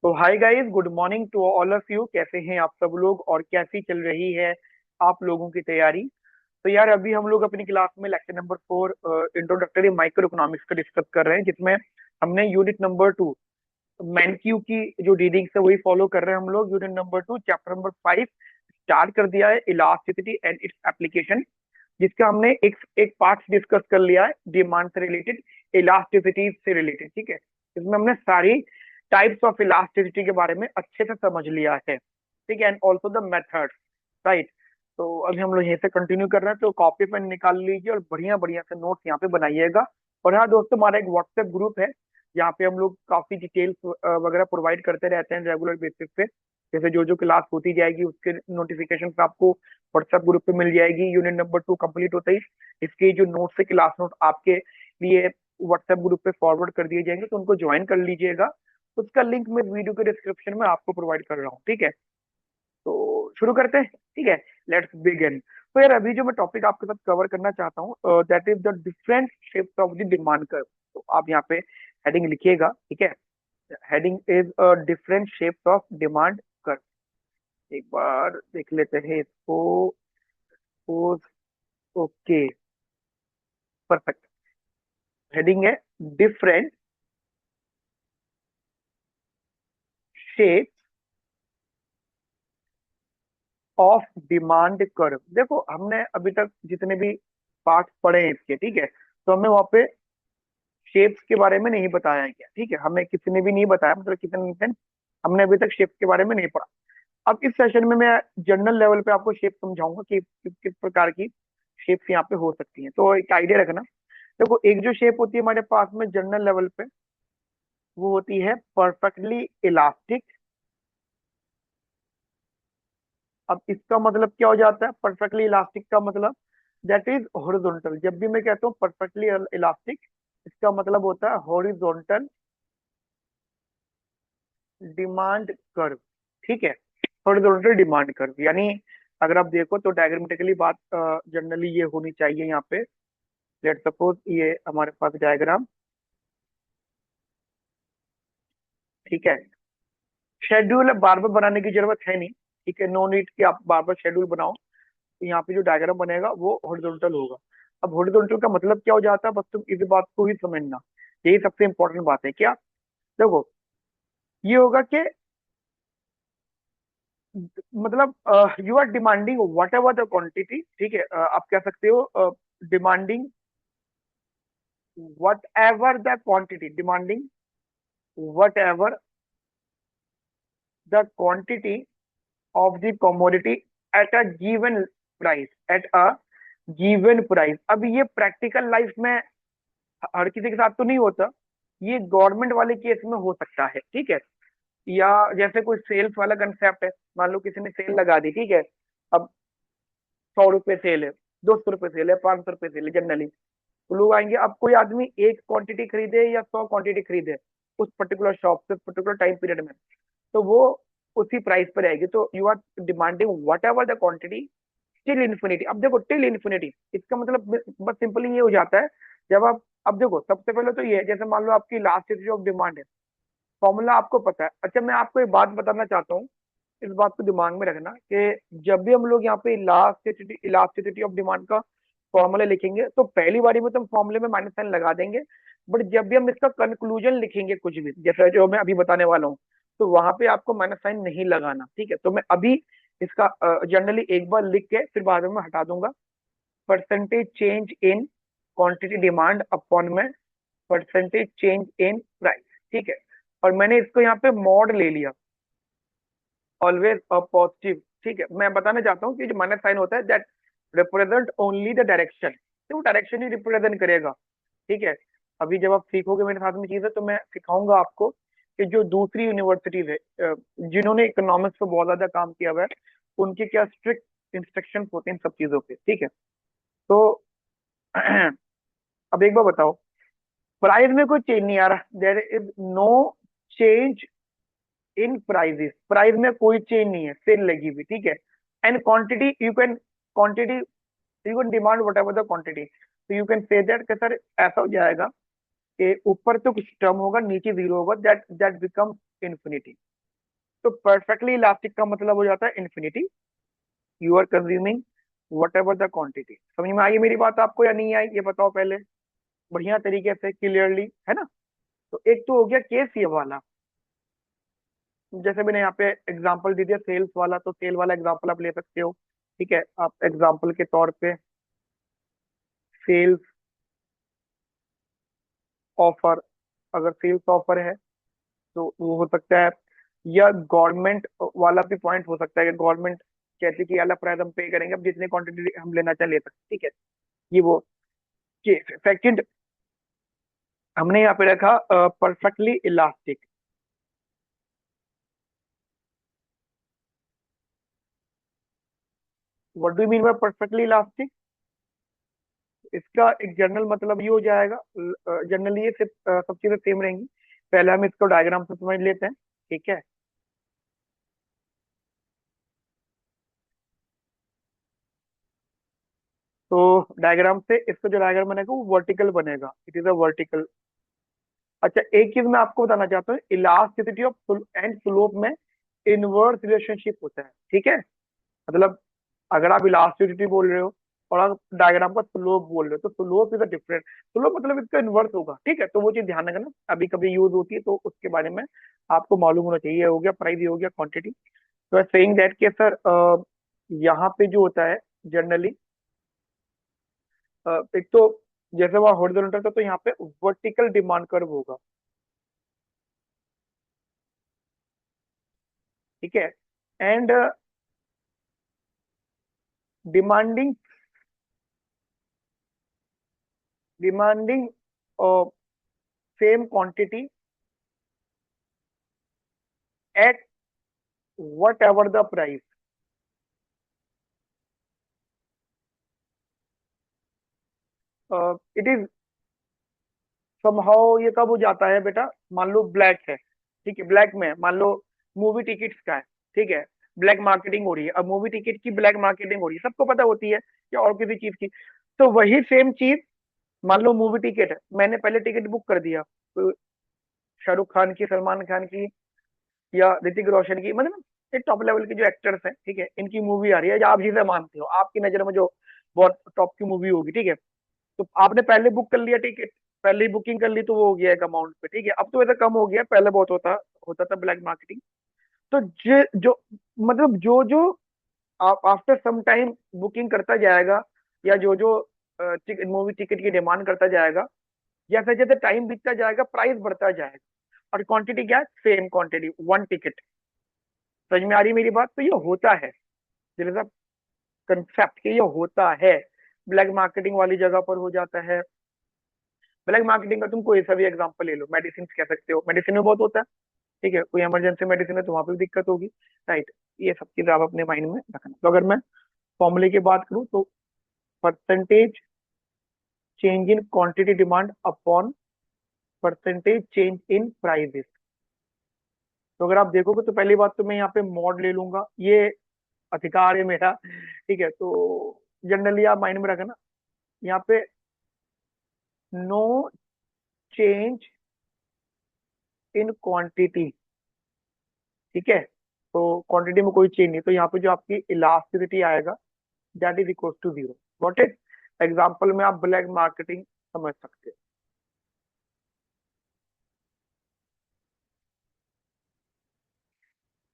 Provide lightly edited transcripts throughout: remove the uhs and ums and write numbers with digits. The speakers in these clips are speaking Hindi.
तो hi guys, good morning to all of you. कैसे हैं आप सब लोग और कैसी चल रही है आप लोगों की तैयारी? तो यार अभी हम लोग अपनी क्लास में lecture number 4 introductory micro economics का डिस्कस कर रहे हैं, जिसमें हमने यूनिट नंबर 2 मैनक्यू की जो रीडिंग्स है वही फॉलो कर रहे हैं हम लोग। Unit number 2 chapter number 5 start कर दिया है, इलास्टिसिटी एंड इट्स एप्लीकेशन, जिसका हमने एक एक पार्ट डिस्कस कर लिया है, डिमांड से रिलेटेड, इलास्टिसिटी से रिलेटेड। ठीक है, इसमें हमने सारी टाइप्स ऑफ इलास्टिसिटी के बारे में अच्छे से समझ लिया है। ठीक है, and also the method, right. तो अभी हम लोग यहीं से कंटिन्यू कर रहे हैं, तो कॉपी पेन निकाल लीजिए और बढ़िया बढ़िया से नोट्स यहाँ पे बनाइएगा। और हाँ दोस्तों, हमारा एक व्हाट्सएप ग्रुप है, यहाँ पे हम लोग काफी डिटेल्स वगैरह प्रोवाइड करते रहते हैं रेगुलर बेसिस पे। जैसे जो जो क्लास होती जाएगी उसके नोटिफिकेशन आपको व्हाट्सएप ग्रुप पे मिल जाएगी। यूनिट नंबर 2 कंप्लीट होता ही इसके जो नोट्स है, क्लास नोट आपके लिए व्हाट्सएप ग्रुप पे फॉरवर्ड कर दिए जाएंगे, तो उनको ज्वाइन कर लीजिएगा। उसका लिंक मैं वीडियो के डिस्क्रिप्शन में आपको प्रोवाइड कर रहा हूँ। ठीक है, तो शुरू करते हैं। ठीक है, लेट्स बिगिन। तो यार अभी जो मैं टॉपिक आपके साथ कवर करना चाहता हूँ, that is the different shapes of the demand curve. तो आप यहाँ पे हेडिंग लिखिएगा। ठीक है, heading is different shapes of demand curve. एक बार देख लेते हैं इसको। Okay, perfect. हेडिंग है different shape of demand curve. देखो, हमने अभी तक जितने भी पार्ट पढ़े हैं इसके, ठीक है, तो हमें वहां पे शेप्स के बारे में नहीं बताया गया। ठीक है, हमें किसी ने भी नहीं बताया, मतलब कितने इंसान हमने अभी तक शेप्स के बारे में नहीं पढ़ा। अब इस सेशन में मैं जनरल लेवल पे आपको शेप समझाऊंगा कि किस प्रकार की शेप्स यहाँ पे हो सकती हैं। तो एक आइडिया रखना। देखो, एक जो शेप होती है हमारे पास में जनरल लेवल पे, वो होती है परफेक्टली इलास्टिक। अब इसका मतलब क्या हो जाता है परफेक्टली इलास्टिक का मतलब? That is horizontal. जब भी मैं कहता हूँ परफेक्टली इलास्टिक, इसका मतलब होता है हॉरिजॉन्टल डिमांड कर्व। ठीक है, हॉरिजॉन्टल डिमांड कर्व यानी अगर आप देखो तो डायग्रामेटिकली बात जनरली ये होनी चाहिए यहाँ पे। लेट सपोज ये हमारे पास डायग्राम, ठीक है। शेड्यूल बार बार बनाने की जरूरत है नहीं, ठीक है, नो नीड कि आप बार बार शेड्यूल बनाओ। तो यहाँ पे जो डायग्राम बनेगा वो हॉरिजॉन्टल होगा। अब हॉरिजॉन्टल का मतलब क्या हो जाता है, बस तुम इस बात को ही समझना, यही सबसे इंपॉर्टेंट बात है। क्या? देखो, ये होगा कि मतलब you are demanding whatever the quantity. ठीक है, आप कह सकते हो demanding whatever the quantity, demanding whatever the quantity of the commodity at a given price, at a given price. अब ये प्रैक्टिकल लाइफ में हर किसी के साथ तो नहीं होता, ये गवर्नमेंट वाले केस में हो सकता है। ठीक है, या जैसे कोई सेल्स वाला कंसेप्ट है, मान लो किसी ने सेल लगा दी, ठीक है। अब 100 रुपए सेल है, 200 रुपए सेल है, 500 रुपए सेल है जनरली। तो लोग आएंगे, अब कोई आदमी एक क्वांटिटी खरीदे या 100 क्वांटिटी खरीदे उस पर्टिकुलर शॉप से पर्टिकुलर टाइम पीरियड में, तो वो उसी प्राइस पर आएगी। तो you are demanding whatever the quantity till infinity. अब देखो, टिल इन्फिनिटी इसका मतलब बस सिंपली ये हो जाता है, जब आप, अब देखो सबसे पहले तो ये है, जैसे मान लो आपकी लास्ट स्टेज ऑफ डिमांड है, फॉर्मूला आपको पता है। अच्छा, मैं आपको एक बात बताना चाहता हूँ, इस बात को दिमाग में रखना कि जब भी हम लोग यहाँ पे इलास्टिसिटी ऑफ डिमांड का फॉर्मूला लिखेंगे, तो पहली बारी में तो हम फॉर्मूले में माइनस साइन लगा देंगे, बट जब भी हम इसका कंक्लूजन लिखेंगे कुछ भी, जैसे जो मैं अभी बताने वाला हूँ, तो वहां पे आपको माइनस साइन नहीं लगाना। ठीक है, तो मैं अभी इसका जनरली एक बार लिख के फिर बाद में मैं हटा दूंगा। Percentage change in quantity demand upon में परसेंटेज चेंज इन प्राइस। ठीक है, और मैंने इसको यहाँ पे मॉड ले लिया, ऑलवेज अ पॉजिटिव। ठीक है, मैं बताना चाहता हूँ कि जो माइनस साइन होता है that represent only the direction, तो वो डायरेक्शन ही रिप्रेजेंट करेगा। ठीक है, अभी जब आप सीखोगे मेरे साथ में चीजें, तो मैं सिखाऊंगा आपको कि जो दूसरी यूनिवर्सिटीज है जिन्होंने इकोनॉमिक्स पे बहुत ज्यादा काम किया हुआ है, उनके क्या स्ट्रिक्ट इंस्ट्रक्शन होते हैं इन सब चीजों पे। ठीक है, तो अब एक बार बताओ, प्राइस में कोई चेंज नहीं आ रहा, there is no change in prices, price में कोई चेंज नहीं है, सेल लगी हुई। ठीक है, and quantity you can, quantity you can demand what ever the quantity, तो यू कैन से दैट कि सर ऐसा हो जाएगा कि ऊपर तो कुछ टर्म होगा, नीचे जीरो होगा, दैट दैट बिकम्स इन्फिनिटी। तो परफेक्टली इलास्टिक का मतलब हो जाता है infinity, you are consuming whatever the quantity. समझ में आई मेरी बात आपको या नहीं आई, ये बताओ पहले बढ़िया तरीके से क्लियरली, है ना। तो एक तो हो गया केस ये वाला, जैसे मैंने यहाँ पे एग्जांपल दे दिया सेल्स वाला, तो सेल वाला एग्जांपल आप ले सकते हो। ठीक है, आप एग्जांपल के तौर पे सेल्स ऑफर, अगर सेल्स ऑफर है तो वो हो सकता है, या गवर्नमेंट वाला भी पॉइंट हो सकता है कि गवर्नमेंट कहती है कि वाला प्राइस हम पे करेंगे, अब जितनी क्वांटिटी हम लेना चाहे ले सकते हैं। ठीक है, ये वो केस। सेकंड हमने यहाँ पे रखा perfectly elastic. What do mean by perfectly elastic? इसका एक जनरल मतलब ये हो जाएगा, जनरली ये सिर्फ सब चीजें सेम रहेंगी। पहले हम इसको डायग्राम से समझ लेते हैं। ठीक है, तो डायग्राम से इसका जो डायग्राम बनेगा वो वर्टिकल बनेगा, इट इज अ वर्टिकल। अच्छा, एक चीज मैं आपको बताना चाहता हूँ, इलास्टिसिटी ऑफ एंड स्लोप में इनवर्स रिलेशनशिप होता है। ठीक है, मतलब अगर आप इलास्टिसिटी बोल रहे हो और आप डायग्राम का स्लोप बोल रहे हो, तो slope is a different, slope मतलब इसका इनवर्स होगा। ठीक है, तो वो चीज ध्यान रखना, अभी कभी यूज होती है तो उसके बारे में आपको मालूम होना चाहिए। ये हो गया प्राइस, ये हो गया क्वांटिटी। तो सेइंग दैट कि सर यहाँ पे जो होता है जनरली, एक तो जैसे वहाँ हॉरिजॉन्टल था, तो यहाँ पे वर्टिकल डिमांड कर्व होगा। ठीक है, and demanding demanding same quantity eight what ever the price. It is somehow, ये कब हो जाता है बेटा, मान लो ब्लैक है, ठीक है, ब्लैक में मान लो मूवी टिकट्स का है। ठीक है, ब्लैक मार्केटिंग हो रही है, अब मूवी टिकट की ब्लैक मार्केटिंग हो रही है, सबको पता होती है, या और किसी चीज की। तो वही सेम चीज, मान लो मूवी टिकट है, मैंने पहले टिकट बुक कर दिया, तो शाहरुख खान की, सलमान खान की, या ऋतिक रोशन की, मतलब एक टॉप लेवल के जो एक्टर्स हैं, ठीक है, इनकी मूवी आ रही है, या आप जिसे मानते हो आपकी नजर में जो बहुत टॉप की मूवी होगी। ठीक है, तो आपने पहले बुक कर लिया टिकट, पहले ही बुकिंग कर ली, तो वो हो गया एक अमाउंट पे। ठीक है, अब तो ऐसा कम हो गया, पहले बहुत होता होता था ब्लैक मार्केटिंग। तो जो मतलब जो जो आप आफ्टर सम टाइम बुकिंग करता जाएगा, या जो जो मूवी टिकट की डिमांड करता जाएगा, जैसे जैसे टाइम बीतता जाएगा प्राइस बढ़ता जाएगा, और क्वांटिटी क्या है, सेम क्वांटिटी, वन टिकट। समझ में आ रही है मेरी बात? तो ये होता है, जैसा कंसेप्ट ये होता है, ब्लैक मार्केटिंग वाली जगह पर हो जाता है। ब्लैक मार्केटिंग का तुम कोई सा भी एग्जांपल ले लो, मेडिसिन कह सकते हो, मेडिसिन में बहुत होता है। ठीक है, कोई इमरजेंसी मेडिसिन है तो वहां पे भी दिक्कत होगी, राइट। ये सब चीज आप अपने माइंड में रखना। तो अगर मैं फॉर्मूले की बात करूं, तो percentage change in quantity demand upon percentage change in prices. तो अगर आप देखोगे, तो पहली बात तो मैं यहाँ पे मॉड ले लूंगा, ये अधिकार है मेरा। ठीक है, तो जनरली आप माइंड में रखना, यहाँ पे नो चेंज इन क्वांटिटी। ठीक है, तो क्वांटिटी में कोई चेंज नहीं, तो यहाँ पे जो आपकी इलास्टिसिटी आएगा, that is equal to zero. Got it? Example में आप ब्लैक मार्केटिंग समझ सकते हो।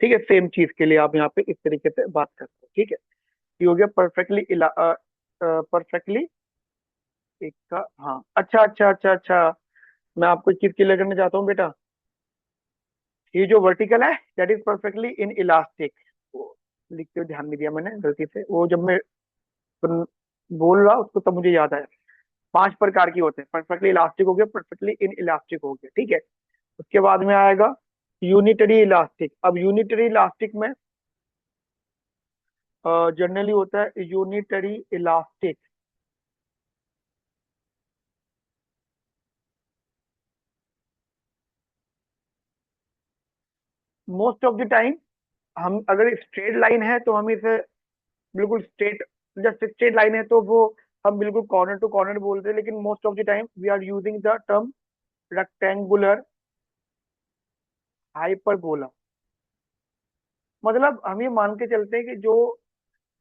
ठीक है, सेम चीज के लिए आप यहाँ पे इस तरीके से बात करते हो। ठीक है, ये हो गया परफेक्टली, परफेक्टली एक का, हाँ। अच्छा अच्छा अच्छा अच्छा, मैं आपको एक चीज क्लियर करना चाहता हूँ बेटा, ये जो वर्टिकल है, that is perfectly in elastic. वो लिखते हुए ध्यान नहीं दिया मैंने गलती से, वो जब मैं बोल रहा उसको तब मुझे याद आया। 5 प्रकार की होते हैं, परफेक्टली इलास्टिक हो गया, परफेक्टली इन इलास्टिक हो गया। ठीक है, उसके बाद में आएगा यूनिटरी इलास्टिक। अब यूनिटरी इलास्टिक में जनरली होता है unitary elastic, most of the time हम अगर स्ट्रेट लाइन है तो हम इसे बिल्कुल स्ट्रेट, जब स्ट्रेट लाइन है तो वो हम बिल्कुल कॉर्नर टू कॉर्नर बोलते हैं, लेकिन most of the time we are using the term rectangular hyperbola. मतलब हम ये मान के चलते हैं कि जो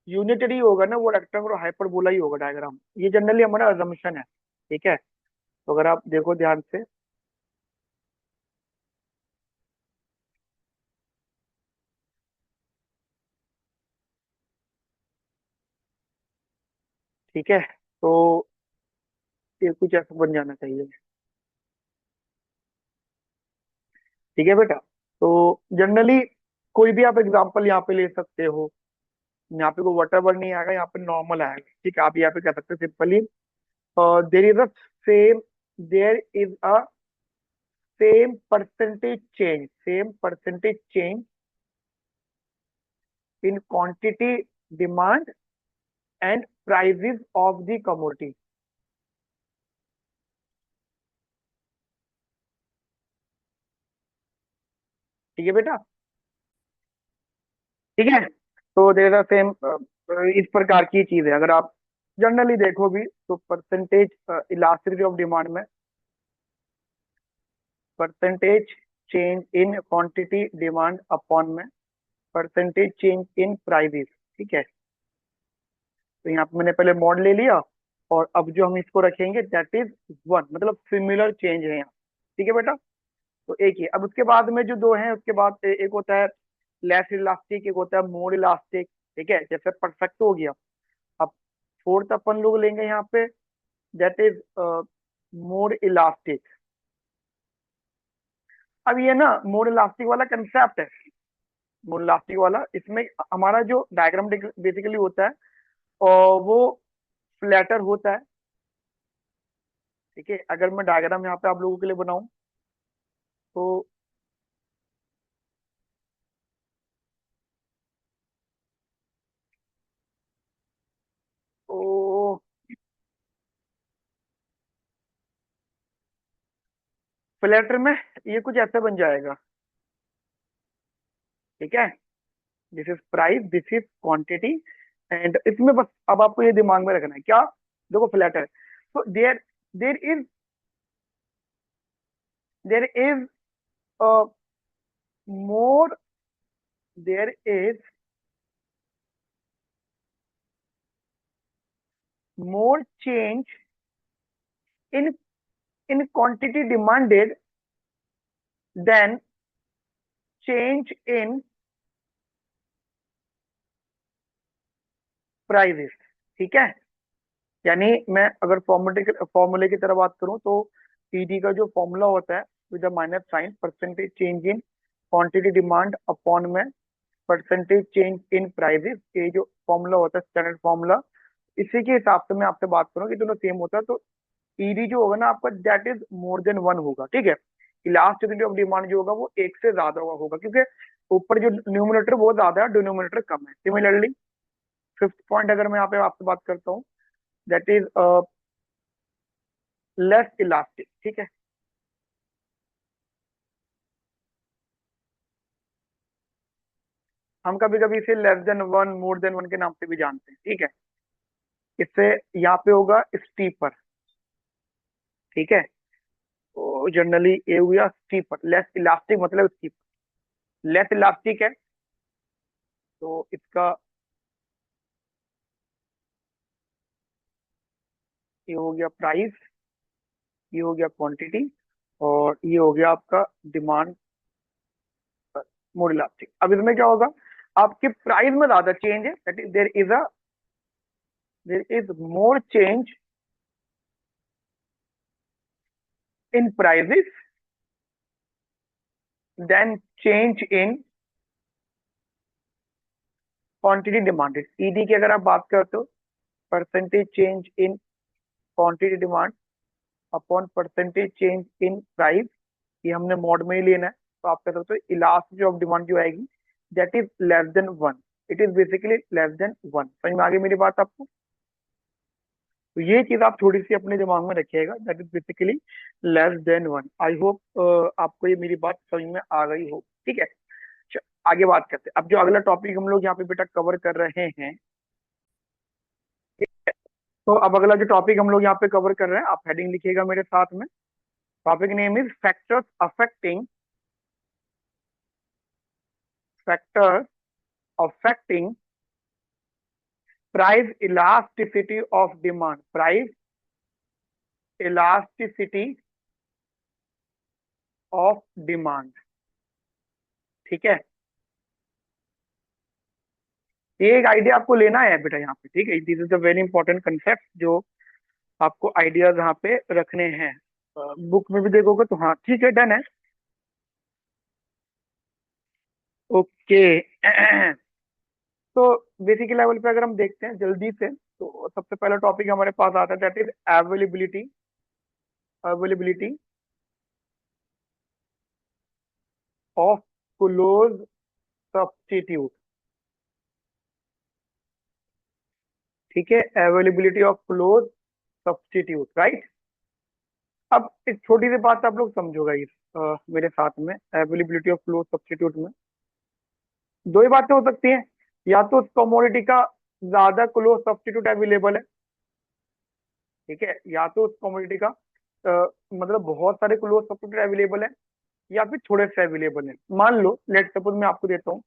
यूनिटरी होगा ना वो रेक्टेंगल और हाइपरबोला ही होगा डायग्राम, ये जनरली हमारा अजम्पशन है। ठीक है, तो अगर आप देखो ध्यान से, ठीक है, तो ये कुछ ऐसा बन जाना चाहिए। ठीक है बेटा, तो जनरली कोई भी आप एग्जांपल यहाँ पे ले सकते हो। यहाँ पे कोई वटर वर्ड नहीं आएगा, यहाँ पे नॉर्मल आएगा। ठीक है, आप यहाँ पे कह सकते हो simply, there is a same, there is a same percentage change in quantity, demand and prices of the commodity. ठीक है बेटा, ठीक है, तो देर इज अ सेम, इस प्रकार की चीज है। अगर आप जनरली देखो भी तो परसेंटेज इलास्टिसिटी ऑफ डिमांड में percentage change in quantity demand upon में परसेंटेज चेंज इन प्राइसेस। ठीक है, तो यहाँ पे मैंने पहले मॉड ले लिया, और अब जो हम इसको रखेंगे दैट इज वन, मतलब सिमिलर चेंज है यहाँ। ठीक है बेटा, तो एक ही। अब उसके बाद में जो दो हैं, उसके बाद एक होता है लेस इलास्टिक, एक होता है मोर इलास्टिक। ठीक है, जैसे परफेक्ट हो गया। अब फोर्थ अपन लोग लेंगे यहाँ पे, दैट इज मोर इलास्टिक। अब ये ना मोर इलास्टिक वाला कंसेप्ट है, मोर इलास्टिक वाला, इसमें हमारा जो डायग्राम बेसिकली होता है और वो फ्लैटर होता है। ठीक है, अगर मैं डायग्राम यहाँ पे आप लोगों के लिए बनाऊं तो ओ, फ्लैटर में ये कुछ ऐसा बन जाएगा। ठीक है, this is price, this is quantity, and इसमें बस अब आपको ये दिमाग में रखना है क्या, देखो फ्लैटर, तो there is there is more there is more change in in quantity demanded than change in prices. ठीक है, यानी मैं अगर फॉर्मूले की तरह बात करूं तो पीडी का जो फॉर्मूला होता है with minus sign, percentage change in quantity demand upon में परसेंटेज चेंज इन प्राइसेस, ये जो फॉर्मूला होता है स्टैंडर्ड फॉर्मूला, इसी के हिसाब से मैं आपसे बात करूं कि दोनों सेम होता है, तो ईडी जो होगा ना आपका that is more than one होगा। ठीक है, लास्ट यूनिट ऑफ डिमांड जो होगा वो एक से ज्यादा होगा, क्योंकि ऊपर जो न्यूमिनेटर बहुत ज्यादा है, डिनोमिनेटर कम है। सिमिलरली फिफ्थ पॉइंट अगर मैं यहाँ पे आपसे बात करता हूँ, दैट इज लेस इलास्टिक। ठीक है, हम कभी कभी इसे less than one, more than one के नाम से भी जानते हैं। ठीक है, इससे यहाँ पे होगा स्टीपर। ठीक है, तो जनरली ये हुआ स्टीपर, लेस इलास्टिक मतलब स्टीपर, लेस इलास्टिक है, तो इसका ये हो गया प्राइस, ये हो गया क्वांटिटी, और ये हो गया आपका डिमांड मोर इलास्टिक। अब इसमें क्या होगा, आपके प्राइस में ज्यादा चेंज है, that is there is more change in prices than change in quantity demanded. ED की अगर आप बात करते हो, percentage change in quantity demand upon percentage change in price, ये हमने मॉड में ही लेना है। तो आप कह सकते हो इलास्टिसिटी ऑफ डिमांड जो आएगी that is less than one, it is basically less than one. समझ में आ गई मेरी बात आपको, तो ये चीज आप थोड़ी सी अपने दिमाग में रखिएगा, that is basically less than one. I hope आपको ये मेरी बात समझ में आ गई हो। ठीक है, आगे बात करते हैं। अब जो अगला टॉपिक हम लोग यहाँ पे बेटा कवर कर रहे हैं, तो अब अगला जो टॉपिक हम लोग यहाँ पे कवर कर रहे हैं, आप हेडिंग लिखिएगा मेरे साथ में। Topic name is factors affecting, factor affecting price elasticity of demand, price elasticity of demand। ठीक है, ये एक आइडिया आपको लेना है बेटा यहाँ पे, ठीक है। This is a very important concept जो आपको आइडियाज यहाँ पे रखने हैं। बुक में भी देखोगे तो हाँ ठीक है, डन है, ओके। तो बेसिक लेवल पे अगर हम देखते हैं जल्दी से, तो सबसे पहला टॉपिक हमारे पास आता है, that is availability, availability of close substitute. ठीक है, availability of close substitute, right. अब एक छोटी सी बात आप लोग समझोगा ये मेरे साथ में, अवेलेबिलिटी ऑफ क्लोज सब्स्टिट्यूट में दो ही बातें हो सकती हैं, या तो उस कमोडिटी का ज्यादा क्लोज सब्स्टिट्यूट अवेलेबल है, ठीक है, या तो उस कमोडिटी का मतलब बहुत सारे क्लोज सब्स्टिट्यूट अवेलेबल है, या फिर थोड़े से अवेलेबल है। मान लो लेट सपोज मैं आपको देता हूँ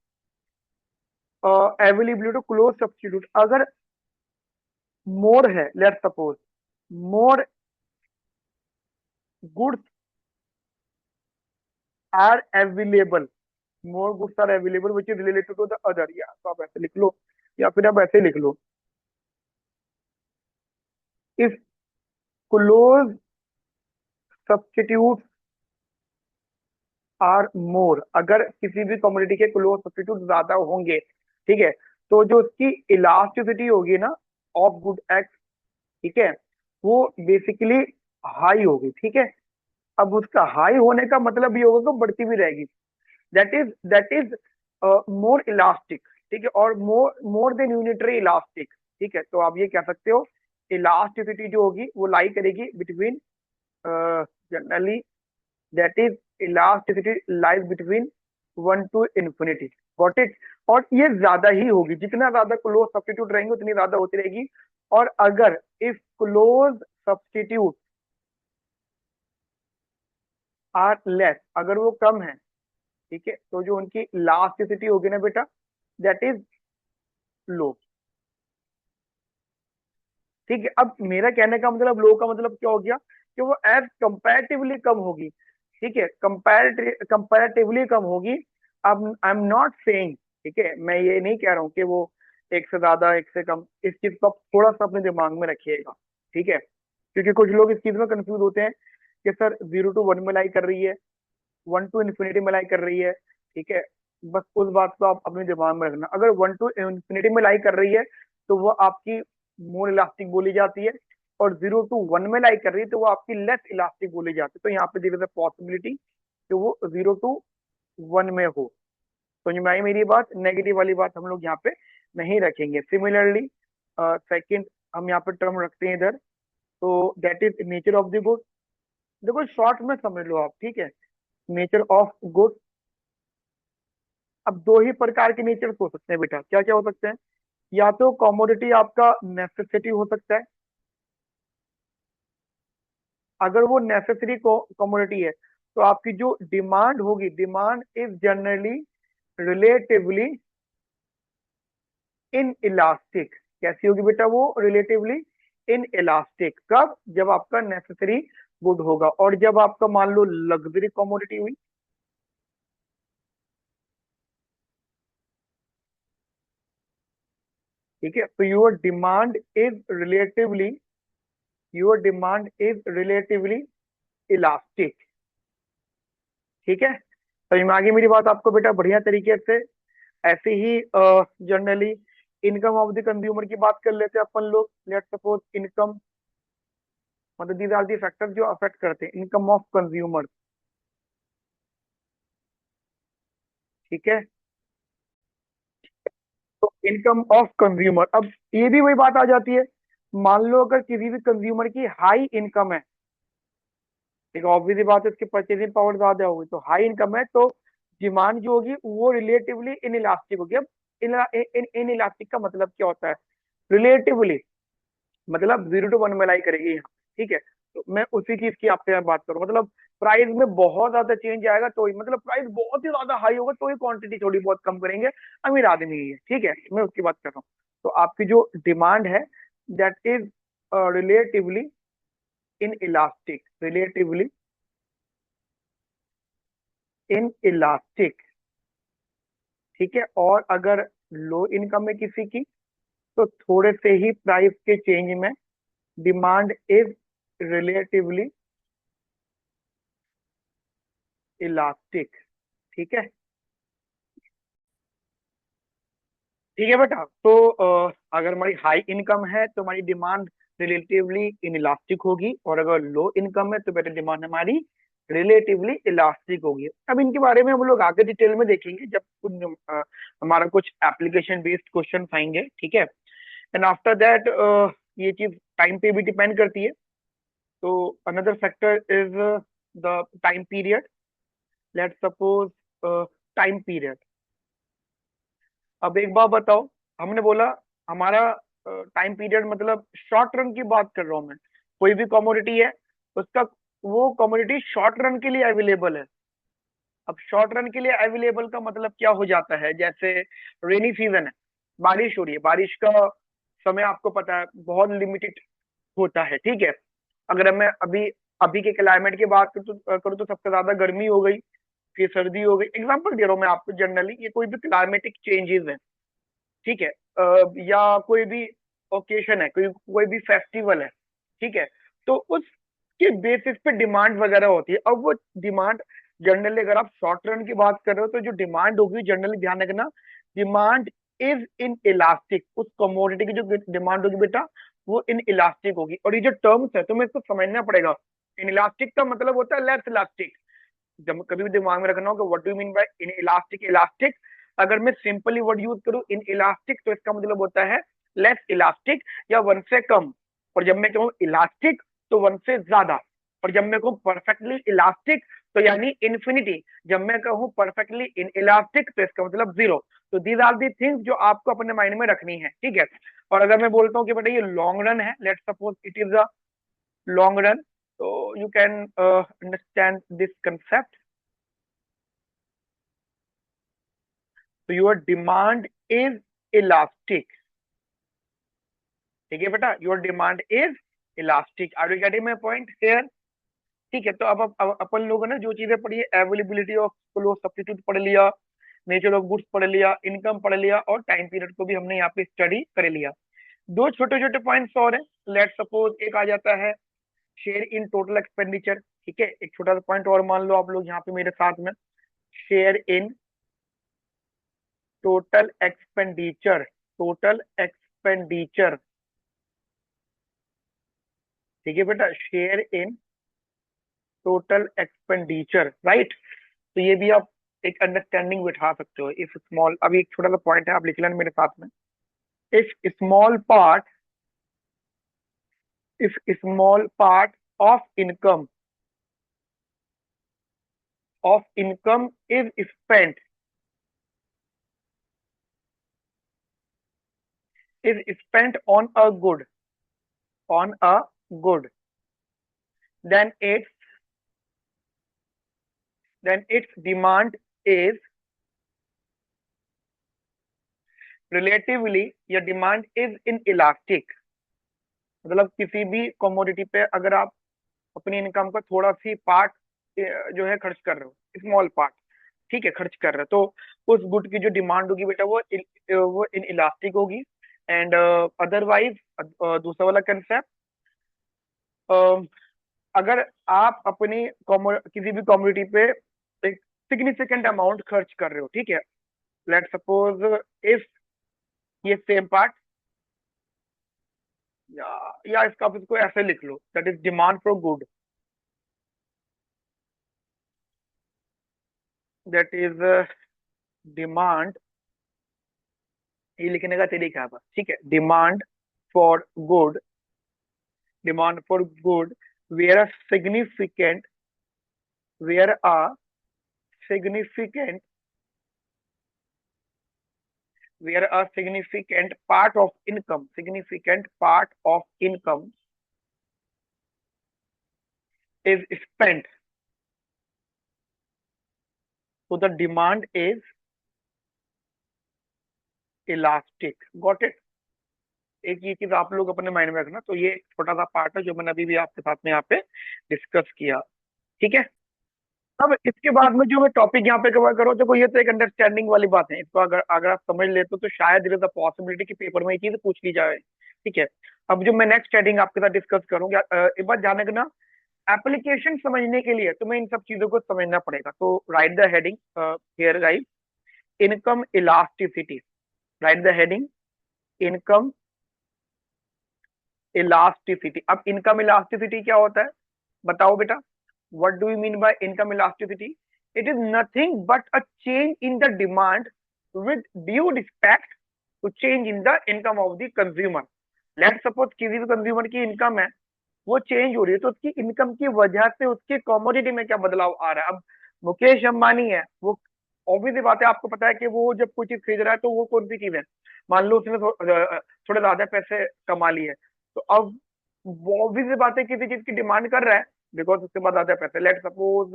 अवेलेबिलिटी ऑफ क्लोज सब्स्टिट्यूट, अगर मोर है, let suppose more goods are available, more goods are available which is related to the other, या तो आप ऐसे लिख लो, या फिर आप ऐसे लिख लो, if close substitute are more, अगर किसी भी कमोडिटी के क्लोज सब्स्टिट्यूट ज्यादा होंगे, ठीक है, तो जो उसकी इलास्टिसिटी होगी ना ऑफ गुड एक्स, ठीक है, वो बेसिकली हाई होगी, ठीक है। अब उसका हाई होने का मतलब ये होगा कि बढ़ती भी रहेगी, दैट इज मोर इलास्टिक, ठीक है, और मोर देन यूनिटरी इलास्टिक, ठीक है। तो आप ये कह सकते हो इलास्टिसिटी जो होगी वो लाई करेगी between, generally that is elasticity lies between 1 to infinity, got it. और ये ज्यादा ही होगी, जितना ज्यादा क्लोज सब्स्टिट्यूट रहेंगे उतनी ज्यादा होती रहेगी। और अगर if close substitute are less, अगर वो कम है, ठीक है, तो जो उनकी इलास्टिसिटी होगी ना बेटा, दैट इज लो, ठीक है। अब मेरा कहने का मतलब लो का मतलब क्या हो गया, कि वो एज कंपैरेटिवली कम होगी, ठीक है, कंपैरेटिवली कम होगी। अब आई एम नॉट सेइंग, ठीक है, मैं ये नहीं कह रहा हूँ कि वो एक से ज्यादा एक से कम, इस चीज को आप थोड़ा सा अपने दिमाग में रखिएगा, ठीक है, क्योंकि कुछ लोग इस चीज में कंफ्यूज होते हैं कि सर 0 to 1 में लाई कर रही है, 1 to infinity में लाई कर रही है, ठीक है। बस उस बात को आप अपने दिमाग में रखना, अगर 1 to infinity में लाई कर रही है तो वो आपकी मोर इलास्टिक बोली जाती है, और 0 to 1 में लाई कर रही है तो वो आपकी लेस इलास्टिक बोली जाती है। तो यहाँ पे देयर इज अ पॉसिबिलिटी कि वो 0 to 1 में हो। तो ये मैं मेरी बात, नेगेटिव वाली बात हम लोग यहाँ पे नहीं रखेंगे। सिमिलरली सेकंड हम यहाँ पे टर्म रखते हैं इधर, तो that is nature of the good. देखो शॉर्ट में समझ लो आप, ठीक है, नेचर ऑफ गुड। अब दो ही प्रकार के नेचर हो सकते हैं बेटा, क्या क्या हो सकते हैं, या तो कमोडिटी आपका नेसेसिटी हो सकता है, अगर वो नेसेसरी कमोडिटी है तो आपकी जो डिमांड होगी, demand is generally relatively in elastic. कैसी होगी बेटा वो, रिलेटिवली इन इलास्टिक, कब, जब आपका नेसेसरी गुड होगा। और जब आपका मान लो लग्जरी कमोडिटी हुई, ठीक है, तो your demand is relatively elastic, ठीक है। समझ में आ गई मेरी बात आपको बेटा बढ़िया तरीके से। ऐसे ही generally income of the consumer की बात कर लेते हैं अपन लोग, लेट सपोज इनकम, मतलब दीज आर दी फैक्टर जो अफेक्ट करते हैं इनकम ऑफ कंज्यूमर, ठीक है। तो इनकम ऑफ कंज्यूमर, अब ये भी वही बात आ जाती है, मान लो अगर किसी भी कंज्यूमर की हाई इनकम है, ठीक है, ऑब्वियसली बात है उसकी परचेजिंग पावर ज्यादा होगी, तो हाई इनकम है तो डिमांड जो होगी वो रिलेटिवली इन इलास्टिक होगी। अब इन इलास्टिक का मतलब क्या होता है, रिलेटिवली मतलब 0 to 1 में लाई करेगी यहाँ, ठीक है। तो मैं उसी चीज की आपसे बात करूँ, मतलब प्राइस में बहुत ज्यादा चेंज आएगा तो ही, मतलब प्राइस बहुत ही ज्यादा हाई होगा तो ही क्वांटिटी थोड़ी बहुत कम करेंगे, अमीर आदमी ही है, ठीक है, मैं उसकी बात कर रहा हूँ। तो आपकी जो डिमांड है that is relatively in elastic, relatively in elastic, ठीक है। और अगर लो इनकम है किसी की, तो थोड़े से ही प्राइस के चेंज में डिमांड इज रिलेटिवली इलास्टिक, ठीक है, ठीक है बेटा। तो अगर हमारी हाई इनकम है तो हमारी डिमांड रिलेटिवली इनइलास्टिक होगी, और अगर लो इनकम है तो बेटा डिमांड हमारी रिलेटिवली इलास्टिक होगी। अब इनके बारे में हम लोग आगे डिटेल में देखेंगे जब हमारा कुछ एप्लीकेशन बेस्ड क्वेश्चन आएंगे, ठीक है। एंड आफ्टर दैट ये चीज टाइम पे भी डिपेंड करती है। तो another factor is the time period. Let's suppose time period. अब एक बात बताओ, हमने बोला हमारा टाइम पीरियड मतलब शॉर्ट रन की बात कर रहा हूं मैं। कोई भी कमोडिटी है, उसका वो कमोडिटी शॉर्ट रन के लिए अवेलेबल है। अब शॉर्ट रन के लिए अवेलेबल का मतलब क्या हो जाता है, जैसे रेनी सीजन है, बारिश हो रही है, बारिश का समय आपको पता है बहुत लिमिटेड होता है, ठीक है। अगर मैं अभी अभी के क्लाइमेट की बात करूँ तो सबसे ज्यादा गर्मी हो गई, फिर सर्दी हो गई, एग्जाम्पल दे रहा हूँ मैं आपको, जनरली ये कोई भी क्लाइमेटिक चेंजेस है, ठीक है। या कोई भी ओकेशन है, कोई कोई भी फेस्टिवल है, ठीक है। तो उसके बेसिस पे डिमांड वगैरह होती है। अब वो डिमांड जनरली, अगर आप शॉर्ट रन की बात कर रहे हो तो जो डिमांड होगी जनरली, ध्यान रखना, डिमांड इज इन इलास्टिक। उस कमोडिटी की जो डिमांड होगी बेटा वो इन इलास्टिक होगी। और ये जो टर्म्स है तुम्हें इसको समझना पड़ेगा। इन इलास्टिक का मतलब होता है लेस इलास्टिक। जब कभी भी दिमाग में रखना हो कि what do mean by in elastic, elastic अगर मैं सिंपली वर्ड यूज करूं इन इलास्टिक तो इसका मतलब होता है लेस इलास्टिक या वन से कम। और जब मैं कहूँ इलास्टिक तो वन से ज्यादा। और जब मैं कहूँ परफेक्टली इलास्टिक तो यानी इन्फिनिटी। जब मैं कहूँ परफेक्टली इन इलास्टिक तो इसका मतलब जीरो। तो दीज आर दी थिंग्स जो आपको अपने माइंड में रखनी है, ठीक है। और अगर मैं बोलता हूँ कि बेटा ये लॉन्ग रन है, let's suppose it is a long run, so you can understand this concept. So your demand is elastic, ठीक है बेटा, your demand is elastic. Are you getting my point here? ठीक है। तो अब अपन लोगों ने जो चीजें पढ़ी है, अवेलेबिलिटी ऑफ फ्लो सब्स्टिट्यूट पढ़ लिया, नेचर ऑफ गुड्स पढ़ लिया, इनकम पढ़ लिया, और टाइम पीरियड को भी हमने यहाँ पे स्टडी कर लिया। दो छोटे छोटे पॉइंट्स और हैं। लेट सपोज एक आ जाता है शेयर इन टोटल एक्सपेंडिचर, ठीक है। एक छोटा सा पॉइंट और मान लो आप लोग यहाँ पे मेरे साथ में, share in total expenditure, total expenditure, ठीक है बेटा, share in total expenditure, right. तो ये भी आप एक अंडरस्टैंडिंग बिठा सकते हो। इफ स्मॉल, अभी एक छोटा सा पॉइंट है, आप लिख लेना मेरे साथ में। If small part, if small part of income, of income is spent, is spent on a good, on a good, then its then its demand is relatively, या डिमांड इज इन इलास्टिक। मतलब किसी भी कमोडिटी पे अगर आप अपनी इनकम का थोड़ा सी पार्ट जो है खर्च कर रहे हो, स्मॉल पार्ट, ठीक है, खर्च कर रहे हो, तो उस गुड की जो डिमांड होगी बेटा वो इन इलास्टिक होगी। एंड अदरवाइज दूसरा वाला कंसेप्ट, अगर आप अपनी किसी भी कमोडिटी पे एक सिग्निफिकेंट अमाउंट खर्च कर रहे हो, ठीक है, लेट सपोज इफ ये सेम पार्ट, या इसका आप इसको ऐसे लिख लो, that is demand for good, that is demand, ये लिखने का तरीका है बस, ठीक है। Demand for good, demand for good where a significant, where a significant, where a significant part of income, significant part of income is spent, तो the demand is elastic. Got it. एक ये चीज आप लोग अपने माइंड में रखना। तो ये एक छोटा सा पार्ट है जो मैंने अभी भी आपके साथ में यहाँ पे डिस्कस किया। ठीक है। अब इसके बाद में जो मैं टॉपिक यहाँ पे कवर करूँ, देखो ये तो एक अंडरस्टैंडिंग वाली बात है। इसको अगर अगर आप समझ लेते हो तो शायद देयर इज अ पॉसिबिलिटी कि पेपर में ये चीज पूछ ली जाए। ठीक है। अब जो मैं नेक्स्ट हेडिंग आपके साथ डिस्कस करूंगा, एक बार ध्यान रखना, एप्लीकेशन समझने के लिए तुम्हें इन सब चीजों को समझना पड़ेगा। तो right the heading here guys, income elasticity. Right the heading, income elasticity. अब इनकम इलास्टिसिटी क्या होता है, बताओ बेटा। What do you mean by income elasticity? It is nothing but a change in the demand with due respect to change in the income of the consumer. Let suppose किसी भी कंज्यूमर की इनकम है, वो चेंज हो रही है, तो उसकी इनकम की वजह से उसके कमोडिटी में क्या बदलाव आ रहा है। अब मुकेश अंबानी है, वो ऑब्वियसली बात है, आपको पता है कि वो जब कोई चीज खरीद रहा है तो वो कौन सी चीज है, मान लो उसने थोड़े ज्यादा पैसे कमा लिए, तो अब वो ऑब्वियसली बात है किसी चीज की डिमांड कर रहा है बिकॉज उसके बाद ज्यादा पैसे। लेट सपोज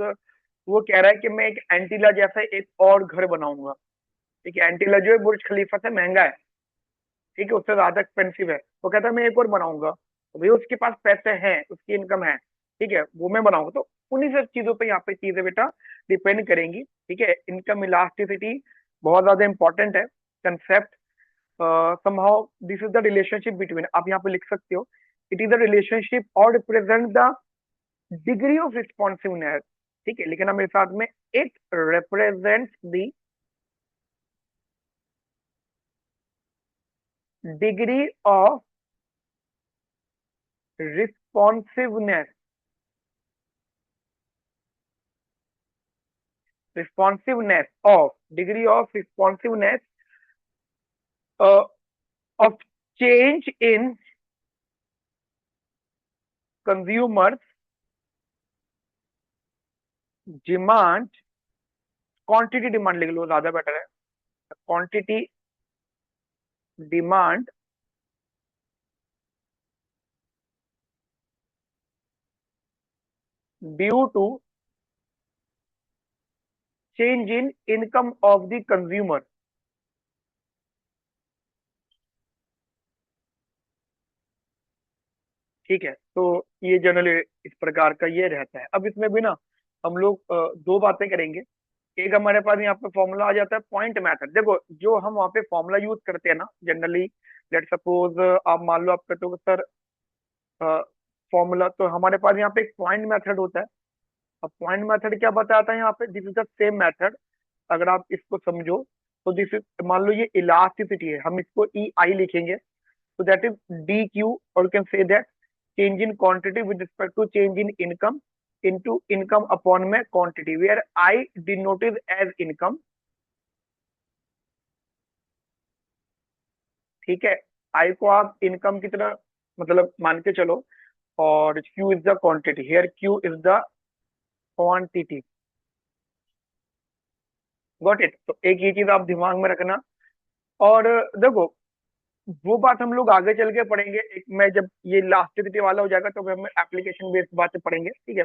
वो कह रहा है कि मैं एक एंटीला जैसा एक और घर बनाऊंगा। ठीक है, एंटीला जो है बुर्ज खलीफा से महंगा है, ठीक है, उससे ज्यादा एक्सपेंसिव है। वो कहता है मैं एक और बनाऊंगा, तो भाई उसके पास पैसे हैं, उसकी इनकम है, ठीक है, वो मैं बनाऊंगा। तो उन्हीं सब चीजों पे यहाँ पे चीजें बेटा डिपेंड करेंगी। ठीक है, इनकम इलास्टिसिटी बहुत ज्यादा इंपॉर्टेंट है concept. somehow this is the relationship between, आप यहाँ पे लिख सकते हो, it is a relationship or represent the degree of responsiveness। ठीक है, लेकिन मेरे साथ में it represents the degree of responsiveness, responsiveness of degree of responsiveness of change in consumers demand, quantity demand लिख लो ज्यादा बेटर है, quantity demand due to change in income of the consumer। ठीक है, तो ये जनरली इस प्रकार का ये रहता है। अब इसमें भी ना हम लोग दो बातें करेंगे। एक हमारे पास यहाँ पे फॉर्मूला आ जाता है पॉइंट मेथड। देखो जो हम वहाँ पे फॉर्मूला यूज करते हैं ना जनरली, लेट सपोज आप मान लो आप कहते हो सर फॉर्मूला, तो हमारे पास यहाँ पे एक पॉइंट मेथड होता है। अब पॉइंट मेथड क्या बताता है यहाँ पे, this is the same method. अगर आप इसको समझो तो दिस इज, मान लो ये इलास्टिसिटी है, हम इसको ई आई लिखेंगे, so that is dq, or you can say that change in quantity with respect to change in income into income upon में quantity, where I denoted as income। ठीक है, I को आप इनकम की तरह मतलब मान के चलो, और Q is the quantity, here Q is the quantity। Got it. तो एक ये चीज आप दिमाग में रखना। और देखो वो बात हम लोग आगे चल के पढ़ेंगे, एक मैं जब ये लास्टिसिटी वाला हो जाएगा तो हम एप्लीकेशन बेस्ड बातें पढ़ेंगे। ठीक है,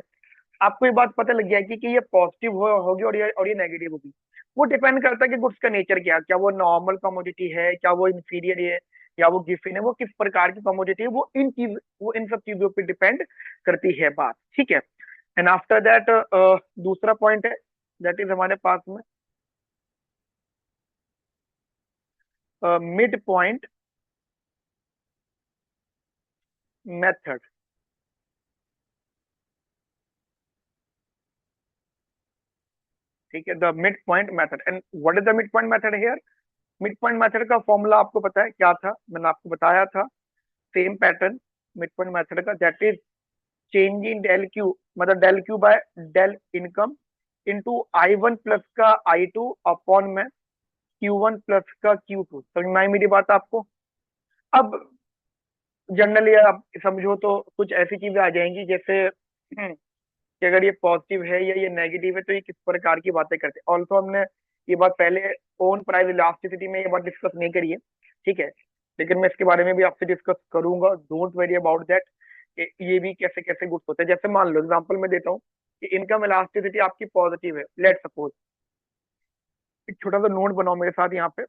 आपको ये बात पता लग गया कि ये पॉजिटिव होगी और ये नेगेटिव होगी। वो डिपेंड करता है कि गुड्स का नेचर क्या है, क्या वो नॉर्मल कमोडिटी है, क्या वो इंफीरियर है, या वो गिफिन है, वो किस प्रकार की कमोडिटी है, वो इन सब चीजों पे डिपेंड करती है बात। ठीक है। एंड आफ्टर दैट दूसरा पॉइंट है, दैट इज हमारे पास में मिड पॉइंट मेथड। ठीक है, the mid point method. And what is the mid point method here? Mid point method का फॉर्मूला आपको पता है क्या था, मैंने आपको बताया था, same pattern mid point method का, that is change in del Q, मतलब del Q by del income into I one plus का आई टू अपॉन में क्यू वन प्लस का क्यू टू। समझ में आई मेरी बात आपको? अब जनरली आप समझो तो कुछ ऐसी चीजें आ जाएंगी जैसे कि अगर ये पॉजिटिव है या ये नेगेटिव है तो ये किस प्रकार की बातें करते हैं। ऑल्सो हमने ये बात पहले ओन प्राइस इलास्टिसिटी में ये बात डिस्कस नहीं करी है। ठीक है, लेकिन मैं इसके बारे में भी आपसे डिस्कस करूंगा, डोंट वेरी अबाउट दैट। ये भी कैसे कैसे गुड्स होते हैं। जैसे मान लो एग्जांपल मैं देता हूँ कि इनकम इलास्टिसिटी आपकी पॉजिटिव है, लेट सपोज, एक छोटा सा नोट बनाओ मेरे साथ यहाँ पे।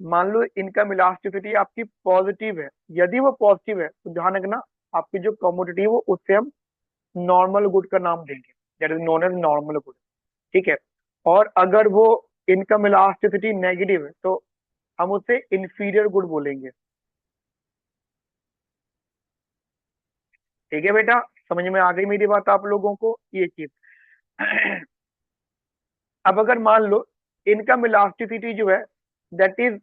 मान लो इनकम इलास्टिसिटी आपकी पॉजिटिव है, यदि वो पॉजिटिव है तो ध्यान रखना आपकी जो कमोडिटी है वो उससे हम नॉर्मल गुड का नाम देंगे, that is known as normal good. ठीक है। और अगर वो इनकम इलास्टिसिटी नेगेटिव है तो हम उसे इंफीरियर गुड बोलेंगे। ठीक है बेटा, समझ में आ गई मेरी बात आप लोगों को ये चीज। अब अगर मान लो इनकम इलास्टिसिटी जो है दैट इज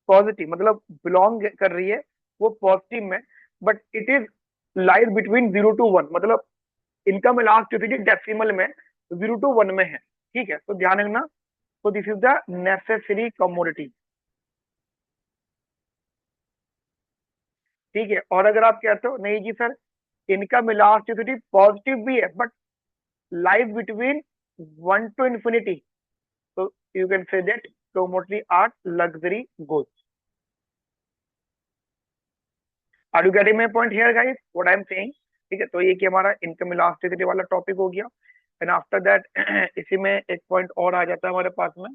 पॉजिटिव, मतलब बिलोंग कर रही है वो पॉजिटिव में, but it is lies between 0 to 1, मतलब इनकम इलास्टिसिटी डेसिमल में 0 to 1 में है। ठीक है, तो ध्यान रखना। तो this is the necessary commodity. ठीक है, और अगर आप कहते हो नहीं जी सर इनकम इलास्टिसिटी पॉजिटिव भी है but lies between 1 to infinity, so you can say that commodity are luxury goods. Are you getting my point here guys, what I am saying? ठीक है, तो ये कि हमारा इनकम इलास्टिसिटी वाला टॉपिक हो गया। एंड आफ्टर दैट इसी में एक पॉइंट और आ जाता है हमारे पास में,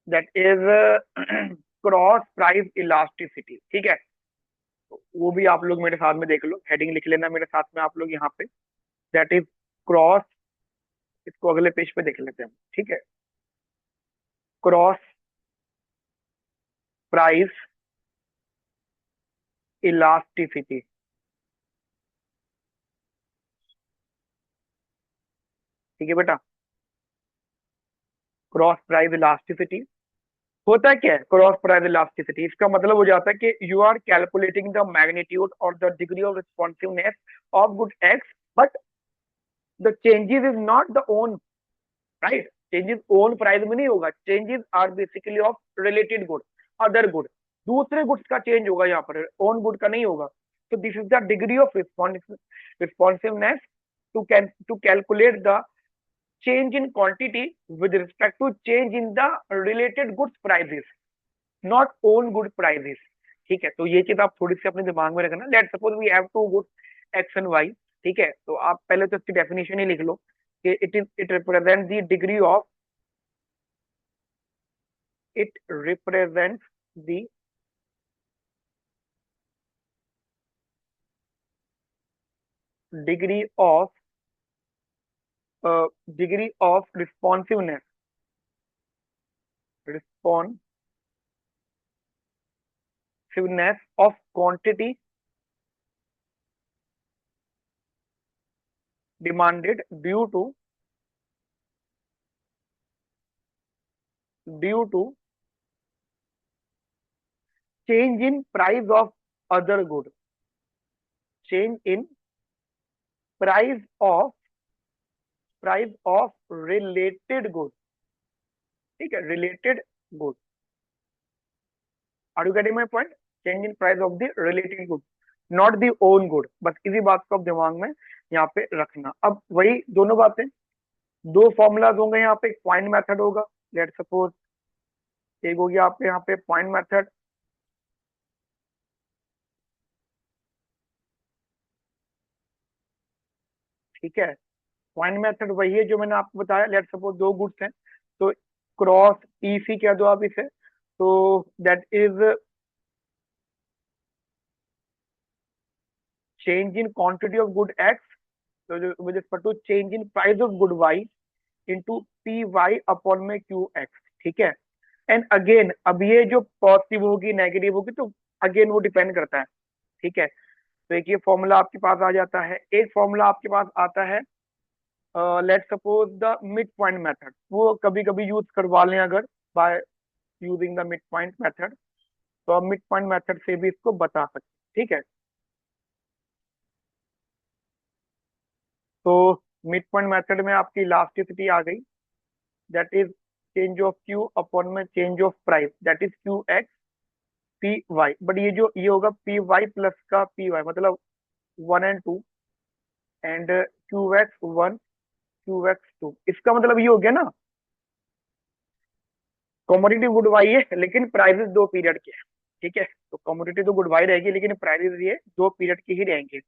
that is cross price elasticity. ठीक है, तो वो भी आप लोग मेरे साथ में देख लो, हेडिंग लिख लेना मेरे साथ में आप लोग यहाँ पे, दैट इज क्रॉस, इसको अगले पेज पे देख लेते हैं। ठीक है, क्रॉस प्राइस इलास्टिसिटी। ठीक है बेटा, क्रॉस प्राइस इलास्टिसिटी होता है क्या है? क्रॉस प्राइस इलास्टिसिटी इसका मतलब हो जाता है कि you are calculating the magnitude और the degree of responsiveness of good X, but the changes is not the own, right? Changes own price में नहीं होगा, changes are basically of related good, other good, दूसरे गुड्स का चेंज होगा यहाँ पर, ओन गुड का नहीं होगा। तो this is the degree of responsiveness to calculate the change in quantity with respect to change in the related goods prices, not own good prices। ठीक है, तो ये चीज आप थोड़ी सी अपने दिमाग में रखना। Let suppose we have two goods X and Y. ठीक है, तो आप पहले तो इसकी डेफिनेशन ही लिख लो कि it represent the degree of, it represents the degree of degree of responsiveness, responsiveness of quantity demanded due to change in price of other good, change in price of related good। ठीक है, related good। Are you getting my point? Change in price of the related good, not the own good. बस इसी बात को आप दिमाग में यहाँ पे रखना। अब वही दोनों बातें, दो फॉर्मूलाज होंगे यहाँ पे, एक पॉइंट मेथड होगा, लेट सपोज एक हो गया आपके यहाँ पे पॉइंट मेथड। ठीक है, पॉइंट मेथड वही है जो मैंने आपको बताया। लेट सपोज दो गुड्स हैं, तो क्रॉस ईसी कह दो आप इसे, तो that is change in quantity of good X with respect to change in price of good Y into P Y upon में क्यू एक्स। ठीक है, एंड अगेन अब ये जो पॉजिटिव होगी नेगेटिव होगी तो अगेन वो डिपेंड करता है। ठीक है, तो एक ये फॉर्मूला आपके पास आ जाता है, एक फॉर्मूला आपके पास आता है let suppose the mid point method, वो कभी कभी यूज करवा लें अगर by using the mid point method, तो आप मिड पॉइंट मेथड से भी इसको बता सकते हैं। ठीक है, तो मिड पॉइंट मेथड में आपकी इलास्टिसिटी आ गई, that is change of Q upon में change of price, that is Q X P Y. But ये जो ये होगा पी वाई प्लस का पी वाई, मतलब 1 and 2, and Q X 1 Q X 2। इसका मतलब ये हो गया ना, कॉमोडिटी गुड वाई है लेकिन प्राइसेस दो पीरियड के हैं। ठीक है, तो कॉमोडिटी तो गुड वाई रहेगी लेकिन प्राइसेस ये दो पीरियड के ही रहेंगे।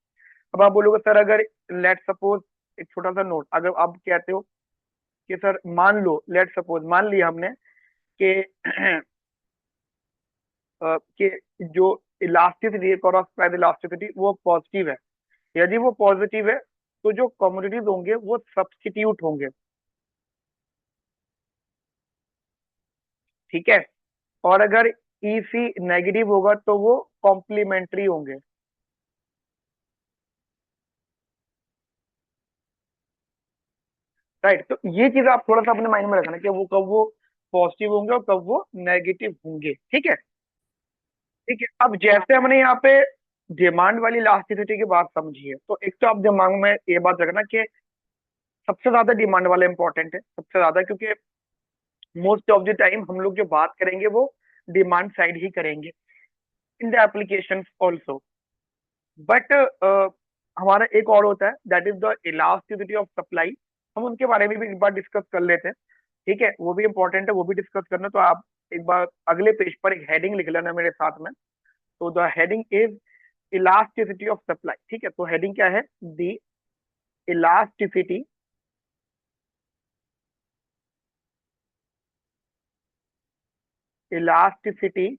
अब आप बोलोगे सर अगर लेट सपोज, एक छोटा सा नोट, अगर आप कहते हो कि सर मान लो, लेट सपोज मान लिया हमने कि कि जो इलास्टिसिटी, क्रॉस प्राइस इलास्टिसिटी, वो पॉजिटिव है। यदि वो पॉजिटिव है तो जो कमोडिटीज होंगे वो सब्स्टिट्यूट होंगे। ठीक है। और अगर ईसी नेगेटिव होगा तो वो कॉम्प्लीमेंट्री होंगे। राइट। तो ये चीज आप थोड़ा सा अपने माइंड में रखना कि वो कब वो पॉजिटिव होंगे और कब वो नेगेटिव होंगे। ठीक है। ठीक है। अब जैसे हमने यहाँ पे डिमांड वाली इलास्टिसिटी की बात समझी है, तो एक तो आप दिमाग में ये बात रखना कि सबसे ज्यादा डिमांड वाला इंपॉर्टेंट है, सबसे ज्यादा, क्योंकि मोस्ट ऑफ द टाइम हम लोग जो बात करेंगे वो डिमांड साइड ही करेंगे in the application also. But हमारा एक और होता है, that is the elasticity of supply. हम उनके बारे में भी एक बार डिस्कस कर लेते हैं। ठीक है, वो भी इंपॉर्टेंट है, वो भी डिस्कस करना। तो आप एक बार अगले पेज पर एक हेडिंग लिख लेना मेरे साथ में। तो the heading is elasticity of supply. ठीक है, तो हेडिंग क्या है? The elasticity elasticity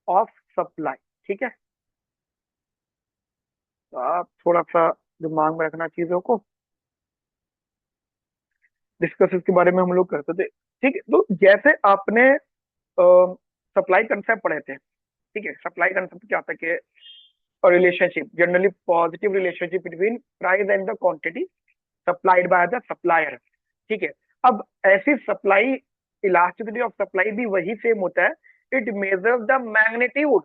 of supply. ठीक है। तो आप थोड़ा सा दिमाग में रखना चीजों को, डिस्कस इसके बारे में हम लोग करते थे। ठीक है, तो जैसे आपने सप्लाई कंसेप्ट पढ़े थे। ठीक है, सप्लाई कंसेप्ट क्या था कि relationship, generally positive relationship between price and the quantity supplied by the supplier. ठीक है। अब ऐसी सप्लाई, इलास्टिसिटी ऑफ सप्लाई भी वही सेम होता है। It measures the magnitude.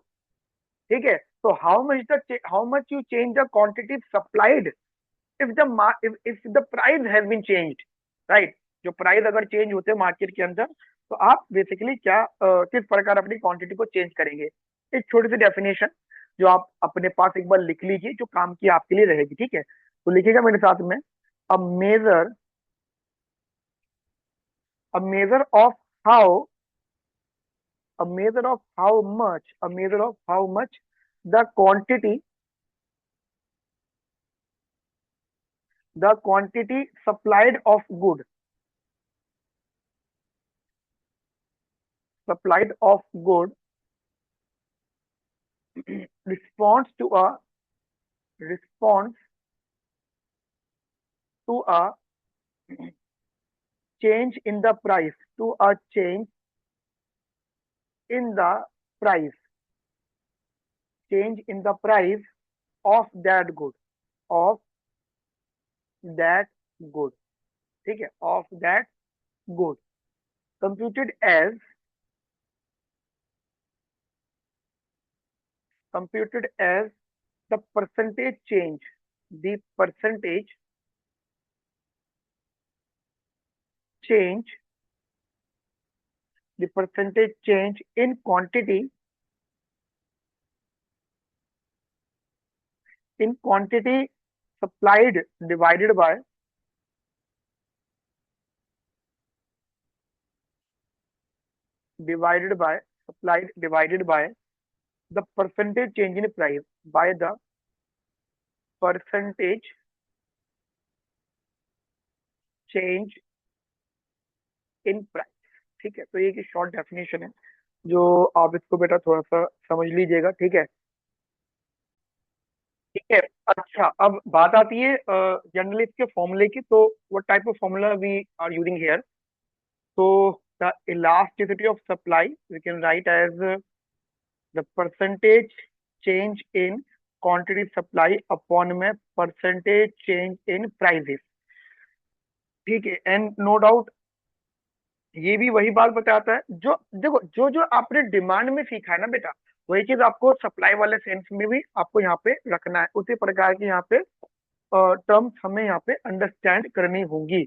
ठीक है। तो how much you change the quantity supplied if if the price has been changed. Right. जो प्राइस अगर चेंज होते हैं मार्केट के अंदर, तो आप बेसिकली क्या किस प्रकार अपनी क्वांटिटी को चेंज करेंगे। एक छोटी सी डेफिनेशन जो आप अपने पास एक बार लिख लीजिए, जो काम की आपके लिए रहेगी। ठीक है, तो लिखिएगा मेरे साथ में। A measure a measure of how a measure of how much the quantity supplied of good responds responds to a change in the price, to a change in the price change in the price of that good, of that good। ठीक है, of that good, computed as computed as the percentage change the change percentage change in quantity supplied divided by divided by supplied divided by the percentage change in price, by the percentage change in price। ठीक है, तो ये एक शॉर्ट डेफिनेशन है जो आप इसको बेटा थोड़ा सा समझ लीजिएगा। ठीक है। ठीक है। अच्छा, अब बात आती है जनरली इसके फॉर्मूले की। तो what type of formula we are using here? तो the elasticity of supply we can write as the percentage change in quantity supply upon में परसेंटेज चेंज इन प्राइसेस। ठीक है, एंड नो डाउट ये भी वही बात बताता है जो, देखो, जो जो आपने डिमांड में सीखा है ना बेटा, वही चीज आपको सप्लाई वाले सेंस में भी आपको यहाँ पे रखना है। उसी प्रकार की यहाँ पे टर्म्स हमें यहाँ पे अंडरस्टैंड करनी होंगी।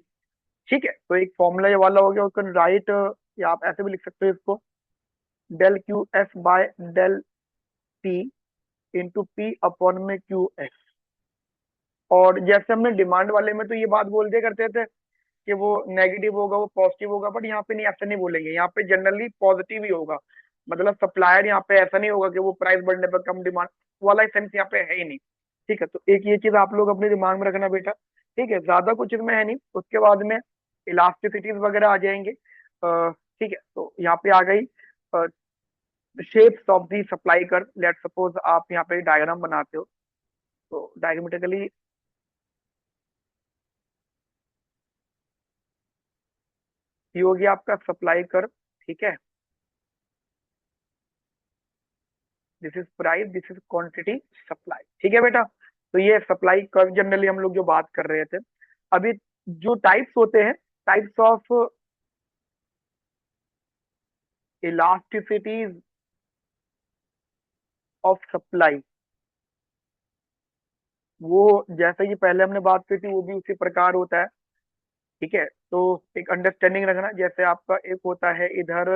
ठीक है, तो एक फॉर्मूला ये वाला हो गया, उसका राइट, या आप ऐसे भी लिख सकते हो इसको, del Q S by del P into P upon में क्यू एस। और जैसे हमने डिमांड वाले में तो ये बात बोल दिया करते थे कि वो नेगेटिव होगा, वो पॉजिटिव होगा, बट यहाँ पे नहीं, ऐसा नहीं बोलेंगे। यहाँ पे जनरली पॉजिटिव ही होगा। मतलब सप्लायर यहाँ पे ऐसा नहीं होगा कि वो प्राइस बढ़ने पर कम डिमांड वाला सेंस यहाँ पे है ही नहीं। ठीक है, तो एक ये चीज आप लोग अपने दिमाग में रखना बेटा। ठीक है, ज्यादा कुछ इसमें है नहीं। उसके बाद में इलास्टिसिटीज वगैरह आ जाएंगे। ठीक है, तो यहाँ पे आ गई shapes of the supply curve. Let suppose आप यहाँ पे डायग्राम बनाते हो, तो डायग्रामेटिकली ये हो गया आपका सप्लाई कर्व। ठीक है, this is price, this is quantity, supply. ठीक है बेटा, तो ये सप्लाई कर्व जनरली हम लोग जो बात कर रहे थे। अभी जो टाइप्स होते हैं, टाइप्स ऑफ इलास्टिसिटीज ऑफ सप्लाई, वो जैसे कि पहले हमने बात की थी वो भी उसी प्रकार होता है। ठीक है, तो एक अंडरस्टैंडिंग रखना, जैसे आपका एक होता है इधर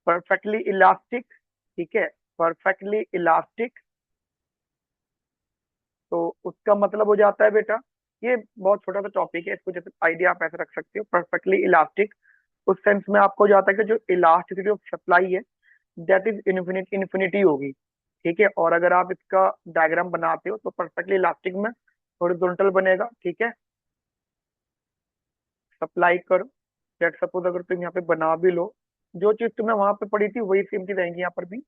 परफेक्टली इलास्टिक। ठीक है, परफेक्टली इलास्टिक, तो उसका मतलब हो जाता है बेटा, ये बहुत छोटा सा टॉपिक है, इसको जैसे आइडिया आप ऐसे रख सकते हो, परफेक्टली इलास्टिक उस सेंस में आपको हो जाता है कि जो इलास्टिसिटी ऑफ सप्लाई है दैट इज इन्फिनिटी होगी। ठीक है, और अगर आप इसका डायग्राम बनाते हो तो परफेक्टली इलास्टिक में हॉरिजॉन्टल बनेगा। ठीक है, सप्लाई करो, लेट सपोज अगर तुम यहाँ पे बना भी लो, जो चीज तुमने वहां पे पढ़ी थी वही सेम चीज आएंगी यहाँ पर भी।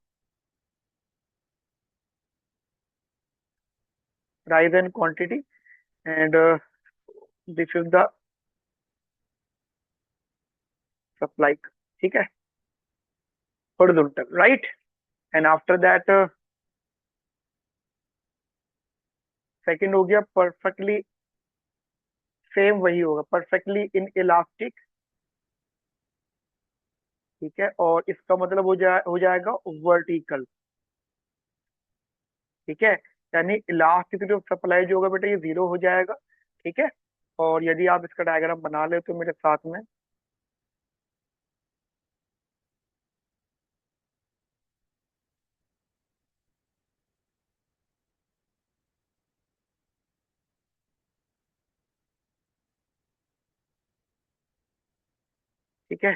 Price and quantity, and this is the supply. ठीक है, horizontal, right. And after that second हो गया परफेक्टली, सेम वही होगा, परफेक्टली इन इलास्टिक। ठीक है, और इसका मतलब हो जाएगा वर्टिकल। ठीक है, यानी इलास्टिसिटी ऑफ सप्लाई जो होगा बेटा ये जीरो हो जाएगा। ठीक है, और यदि आप इसका डायग्राम बना ले तो मेरे साथ में, ठीक है।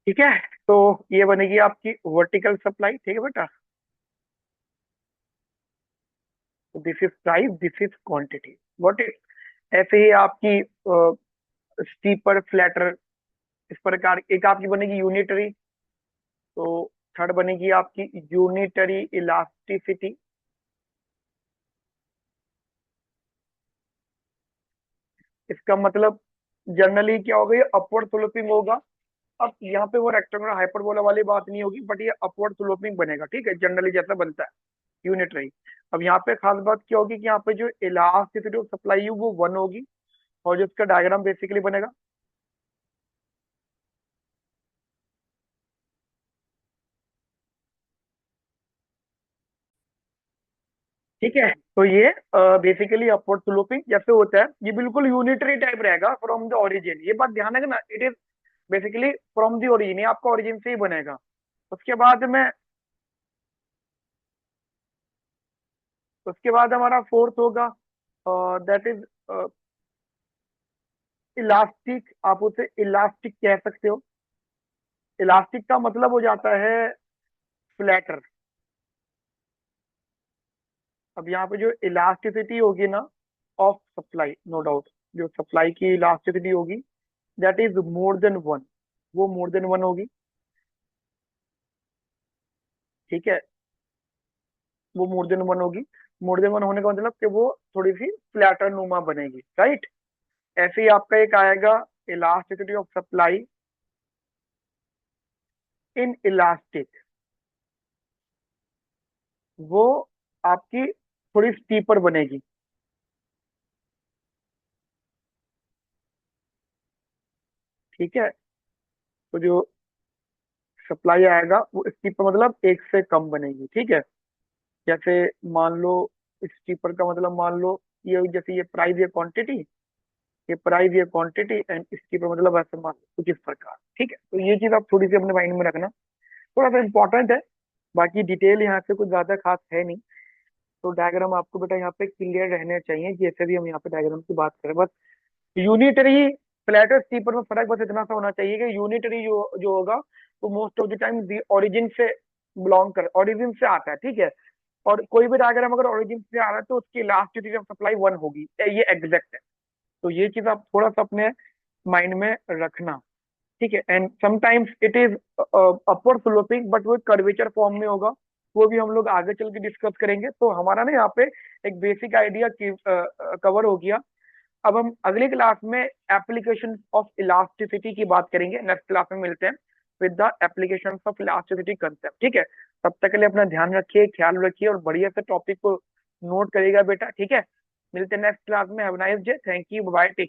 ठीक है, तो ये बनेगी आपकी वर्टिकल सप्लाई। ठीक है बेटा, this is price, this is quantity, what is. ऐसे ही आपकी स्टीपर फ्लैटर, इस प्रकार एक आपकी बनेगी यूनिटरी। तो थर्ड बनेगी आपकी यूनिटरी इलास्टिसिटी। इसका मतलब जनरली क्या होगा, ये अपवर्ड स्लोपिंग होगा। अब यहाँ पे वो रेक्टेंगुलर हाइपरबोला वाली बात नहीं होगी, बट ये अपवर्ड स्लोपिंग बनेगा। ठीक है, जनरली जैसा बनता है यूनिटरी। अब यहाँ पे खास बात क्या होगी कि यहाँ पे जो इलास्टिसिटी ऑफ सप्लाई है वो वन होगी, और जो इसका डायग्राम बेसिकली बनेगा। ठीक है, तो ये बेसिकली अपवर्ड स्लोपिंग जैसे होता है, ये बिल्कुल यूनिटरी टाइप रहेगा फ्रॉम द ओरिजिन। ये बात ध्यान रखना, it is basically from the origin, ये आपका ओरिजिन से ही बनेगा। उसके बाद हमारा फोर्थ होगा, दैट इज इलास्टिक। आप उसे इलास्टिक कह सकते हो। इलास्टिक का मतलब हो जाता है फ्लैटर। अब यहाँ पे जो इलास्टिसिटी होगी ना ऑफ सप्लाई, नो डाउट, जो सप्लाई की इलास्टिसिटी होगी that is more than one, वो मोर देन वन होगी। ठीक है, वो मोर देन वन होगी। मोर देन वन होने का मतलब कि वो थोड़ी सी फ्लैटर नुमा बनेगी, राइट। ऐसे ही आपका एक आएगा elasticity of supply in elastic, वो आपकी थोड़ी स्टीपर बनेगी। ठीक है, तो जो सप्लाई आएगा वो स्टीपर मतलब एक से कम बनेगी। ठीक है, जैसे मान लो स्टीपर का मतलब मान लो ये, जैसे ये प्राइस ये क्वांटिटी, ये प्राइस ये क्वांटिटी एंड स्टीपर मतलब ऐसे मान लो कुछ इस प्रकार। ठीक है, तो ये चीज आप थोड़ी सी अपने माइंड में रखना, थोड़ा सा इंपॉर्टेंट है। बाकी डिटेल यहाँ से कुछ ज्यादा खास है नहीं, तो डायग्राम आपको बेटा यहाँ पे क्लियर रहने चाहिए, जैसे भी हम यहाँ पे डायग्राम की बात करें। बस यूनिटरी फ्लैट और स्टीपर में फर्क बस इतना सा होना चाहिए कि यूनिटरी जो जो होगा वो most of the time origin से बिलोंग कर, ओरिजिन से आता है। ठीक है, और कोई भी डायग्राम अगर ओरिजिन से आ रहा है तो उसकी इलास्टिसिटी ऑफ सप्लाई 1 होगी, ये एग्जैक्ट है। तो ये चीज आप थोड़ा सा अपने माइंड में रखना, ठीक है। And sometimes it is upward sloping, but वो कर्वेचर फॉर्म में होगा, वो भी हम लोग आगे चल के डिस्कस करेंगे। तो हमारा ना यहाँ पे एक बेसिक आइडिया कवर हो गया। अब हम अगली क्लास में एप्लीकेशन ऑफ इलास्टिसिटी की बात करेंगे। नेक्स्ट क्लास में मिलते हैं with the application of elasticity concept, ठीक है। तब तक के लिए अपना ध्यान रखिए, ख्याल रखिए और बढ़िया से टॉपिक को नोट करिएगा बेटा, ठीक है। मिलते हैं नेक्स्ट क्लास में। Have nice day, thank you, bye, take.